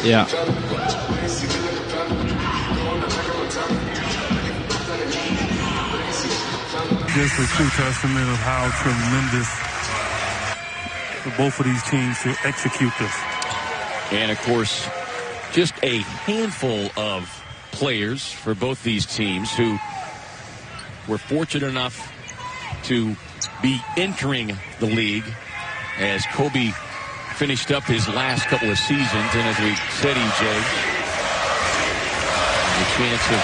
Yeah. Just a true testament of how tremendous for both of these teams to execute this. And, of course, just a handful of players for both these teams who were fortunate enough to be entering the league as Kobe finished up his last couple of seasons. And as we said, EJ, the chance of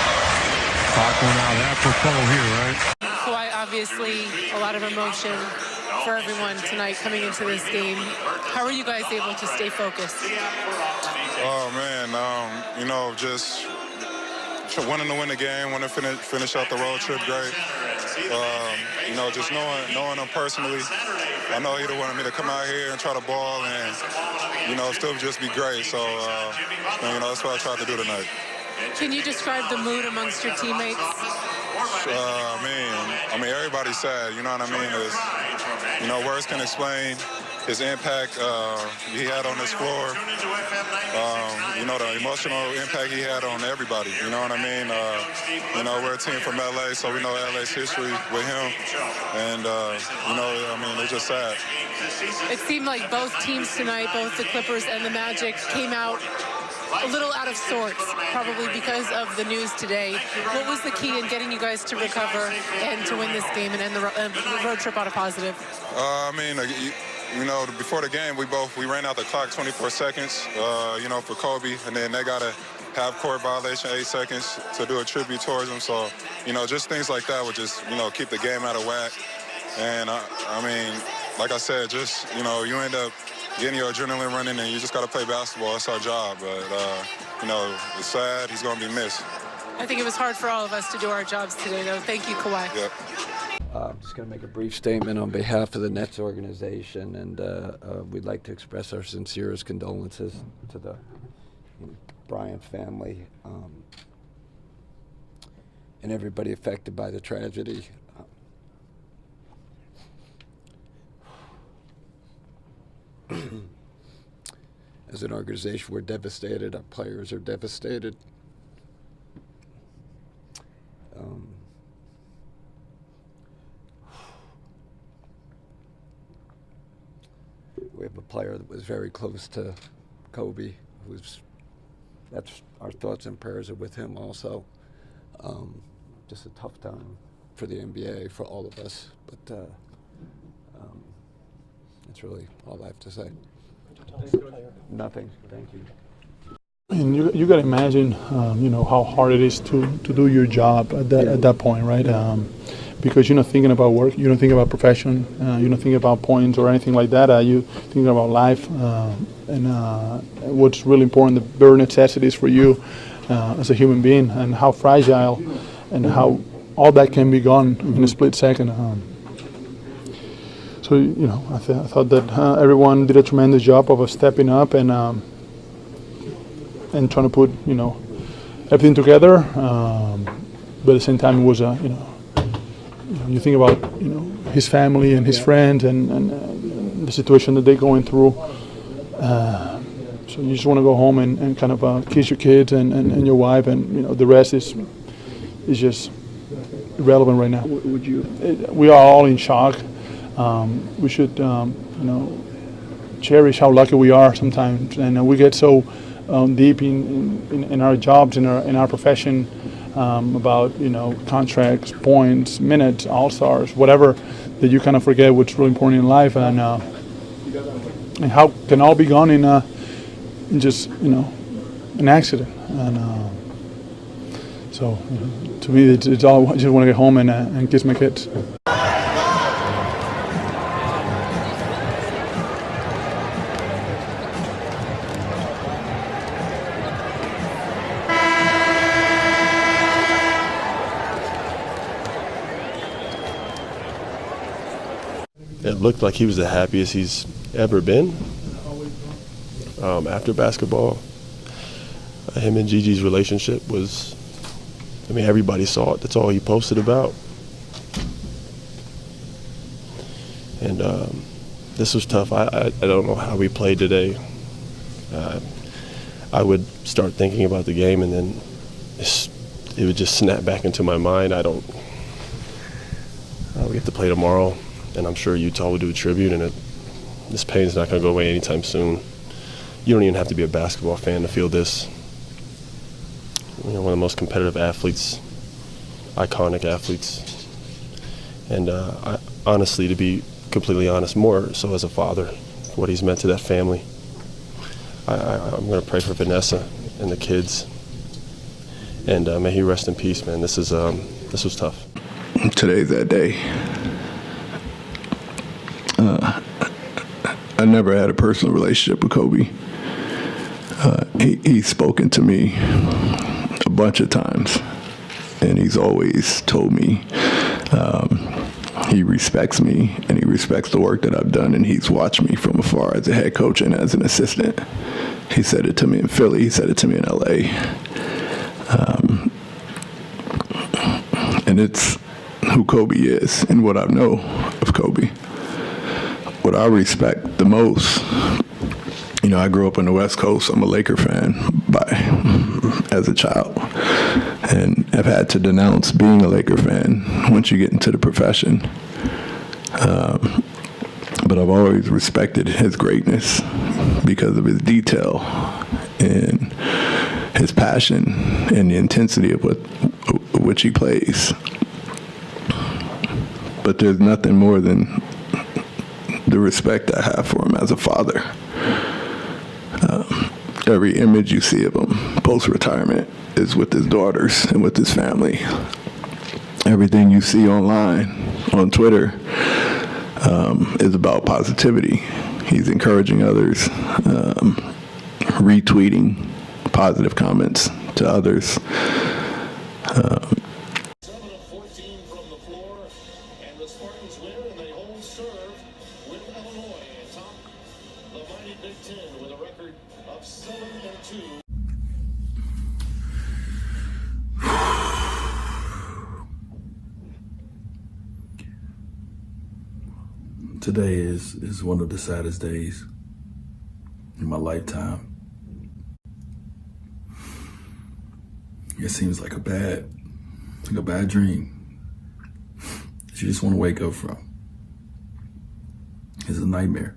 talk one out apropos here, right? Kawhi, obviously a lot of emotion for everyone tonight coming into this game. How are you guys able to stay focused? Oh, man, just wanting to win the game, wanting to finish out the road trip great. Just knowing him personally, I know he'd wanted me to come out here and try to ball and, still just be great. So, that's what I tried to do tonight. Can you describe the mood amongst your teammates? Everybody's sad, you know what I mean? Words can explain his impact he had on this floor. The emotional impact he had on everybody, you know what I mean? We're a team from LA, so we know LA's history with him. And, it's just sad. It seemed like both teams tonight, both the Clippers and the Magic, came out a little out of sorts, probably because of the news today. What was the key in getting you guys to recover and to win this game and end the road trip on a positive? Before the game, we ran out the clock 24 seconds, for Kobe, and then they got a half-court violation, 8 seconds to do a tribute towards him. So, just things like that would just, keep the game out of whack. And, like I said, just, you end up getting your adrenaline running, and you just got to play basketball. That's our job. But, it's sad. He's going to be missed. I think it was hard for all of us to do our jobs today, though. Thank you, Kawhi. Yep. I'm just going to make a brief statement on behalf of the Nets organization, and we'd like to express our sincerest condolences to the Bryant family and everybody affected by the tragedy. As an organization, we're devastated. Our players are devastated. We have a player that was very close to Kobe. That's our thoughts and prayers are with him also. Just a tough time for the NBA, for all of us. But that's really all I have to say. Nothing. Thank you. And you got to imagine, how hard it is to do your job at that point, right? Because you're not thinking about work, you don't think about profession, you don't think about points or anything like that. You think about life and what's really important, the bare necessities for you as a human being, and how fragile and how all that can be gone in a split second. So I thought that everyone did a tremendous job of stepping up and trying to put everything together. But at the same time, it was you think about his family and his friends and the situation that they're going through. So you just want to go home and kind of kiss your kids and your wife, and the rest is just irrelevant right now. We are all in shock. We should cherish how lucky we are sometimes, and we get so deep in our jobs, in our profession, about contracts, points, minutes, all-stars, whatever, that you kind of forget what's really important in life, and how can all be gone in just an accident. And so to me, it's all, I just want to get home and kiss my kids. looked like he was the happiest he's ever been after basketball. Him and Gigi's relationship was, I mean, everybody saw it. That's all he posted about. And this was tough. I don't know how we played today. I would start thinking about the game, and then it would just snap back into my mind. We get to play tomorrow, and I'm sure Utah will do a tribute, and this pain's not going to go away anytime soon. You don't even have to be a basketball fan to feel this. You know, one of the most competitive athletes, iconic athletes. And honestly, to be completely honest, more so as a father, what he's meant to that family. I'm going to pray for Vanessa and the kids. And may he rest in peace, man. This was tough. Today's that day. I never had a personal relationship with Kobe. He's spoken to me a bunch of times, and he's always told me he respects me and he respects the work that I've done, and he's watched me from afar as a head coach and as an assistant. He said it to me in Philly. He said it to me in LA. And it's who Kobe is and what I know of Kobe. What I respect the most, you know, I grew up on the West Coast. I'm a Laker fan as a child, and I've had to denounce being a Laker fan once you get into the profession. But I've always respected his greatness because of his detail and his passion and the intensity of which he plays. But there's nothing more than the respect I have for him as a father. Every image you see of him post-retirement is with his daughters and with his family. Everything you see online, on Twitter, is about positivity. He's encouraging others, retweeting positive comments to others. 7 of 14 from the floor, and the Spartans win, and they hold serve with Illinois atop the mighty Big Ten with a record of 7-2. Today is one of the saddest days in my lifetime. It seems like a bad dream that you just want to wake up from. It's a nightmare.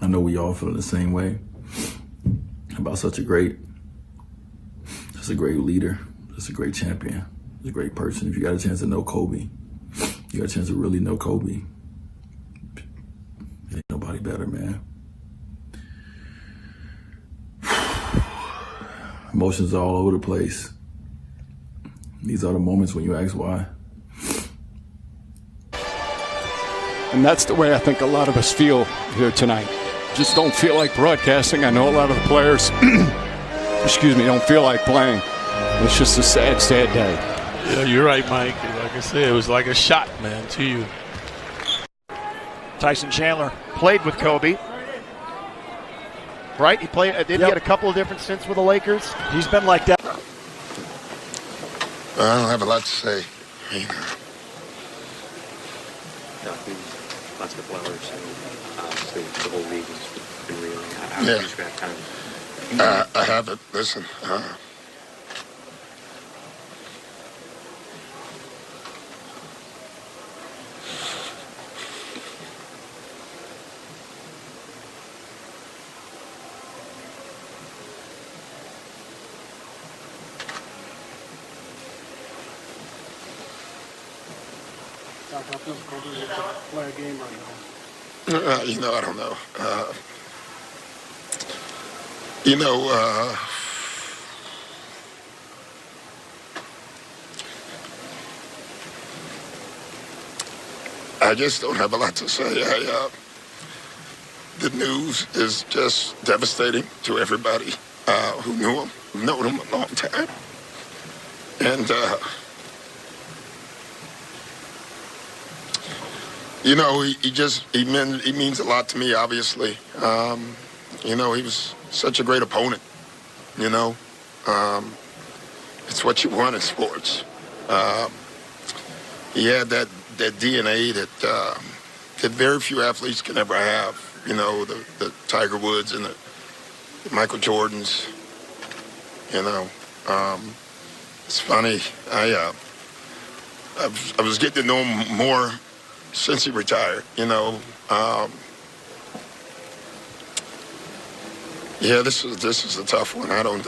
I know we all feel the same way about such a great leader, just a great champion, just a great person. If you got a chance to know Kobe, you got a chance to really know Kobe, ain't nobody better, man. Emotions all over the place. These are the moments when you ask why. And that's the way I think a lot of us feel here tonight. Just don't feel like broadcasting. I know a lot of the players, don't feel like playing. It's just a sad, sad day. Yeah, you're right, Mike. Like I said, it was like a shot, man, to you. Tyson Chandler played with Kobe. Right? He get a couple of different stints with the Lakers. He's been like that. I don't have a lot to say. Lots of flowers, and the whole league has been reeling. How would you describe time? I haven't. Listen. Play a game right now. I don't know. I just don't have a lot to say. The news is just devastating to everybody who knew him, known him a long time. And You know, he means a lot to me, obviously. You know, he was such a great opponent, you know. It's what you want in sports. He had that DNA that very few athletes can ever have. You know, the Tiger Woods and the Michael Jordans. You know, it's funny. I was getting to know him more since he retired. You know, yeah, this is a tough one. I don't.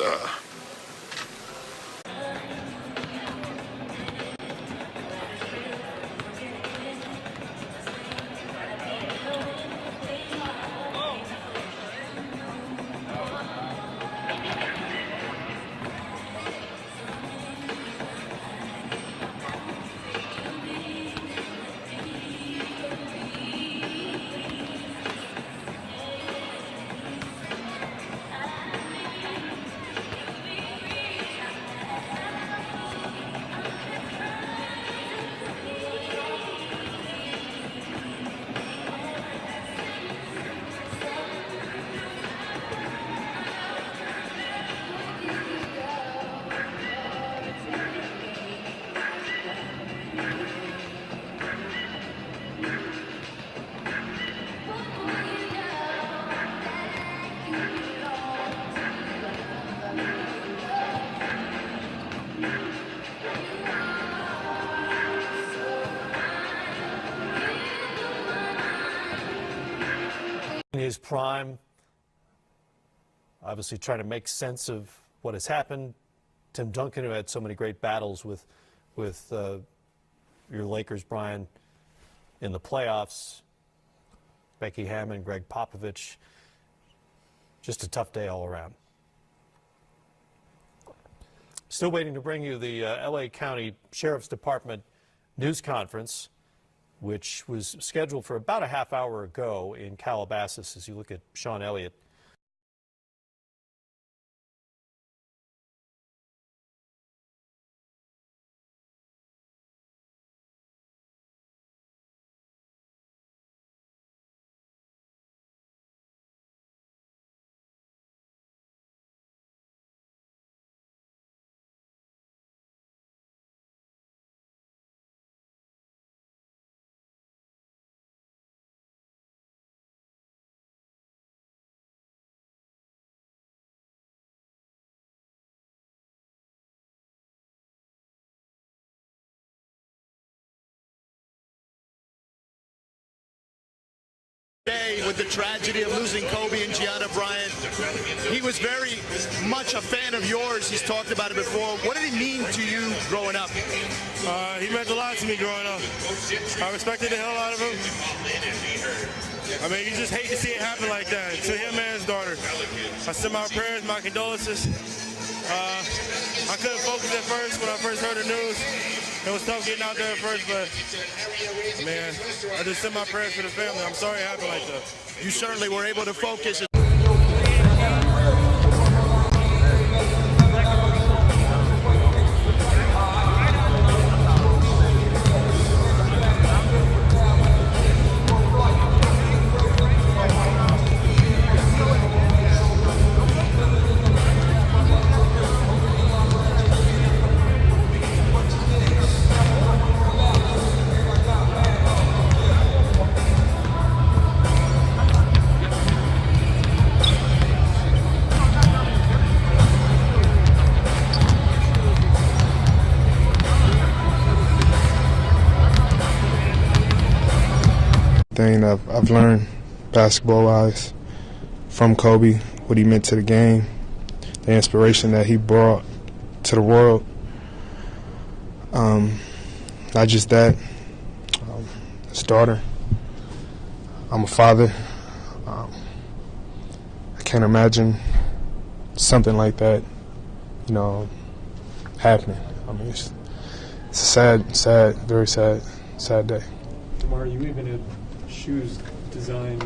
In his prime, obviously trying to make sense of what has happened. Tim Duncan, who had so many great battles with your Lakers, Brian, in the playoffs. Becky Hammond, Greg Popovich. Just a tough day all around. Still waiting to bring you the L.A. County Sheriff's Department news conference, which was scheduled for about a half hour ago in Calabasas, as you look at Sean Elliott. With the tragedy of losing Kobe and Gianna Bryant, he was very much a fan of yours. He's talked about it before. What did he mean to you growing up? He meant a lot to me growing up. I respected the hell out of him. I mean, you just hate to see it happen like that to him and his daughter. I send my prayers, my condolences. I couldn't focus at first when I first heard the news. It was tough getting out there at first, but, man, I just send my prayers for the family. I'm sorry it happened like that. You certainly were able to focus. Thing I've learned basketball-wise from Kobe, what he meant to the game, the inspiration that he brought to the world. Not just that, his daughter. I'm a father. I can't imagine something like that, you know, happening. I mean, it's a sad, very sad day. Tomorrow, you even had shoes designed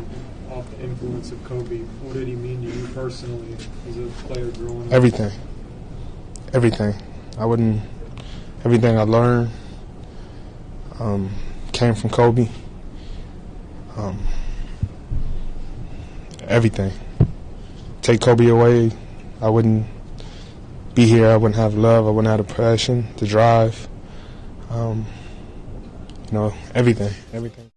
off the influence of Kobe. What did he mean to you personally as a player growing up? Everything. Everything I learned came from Kobe. Everything. Take Kobe away, I wouldn't be here. I wouldn't have love. I wouldn't have the passion, the drive. Everything.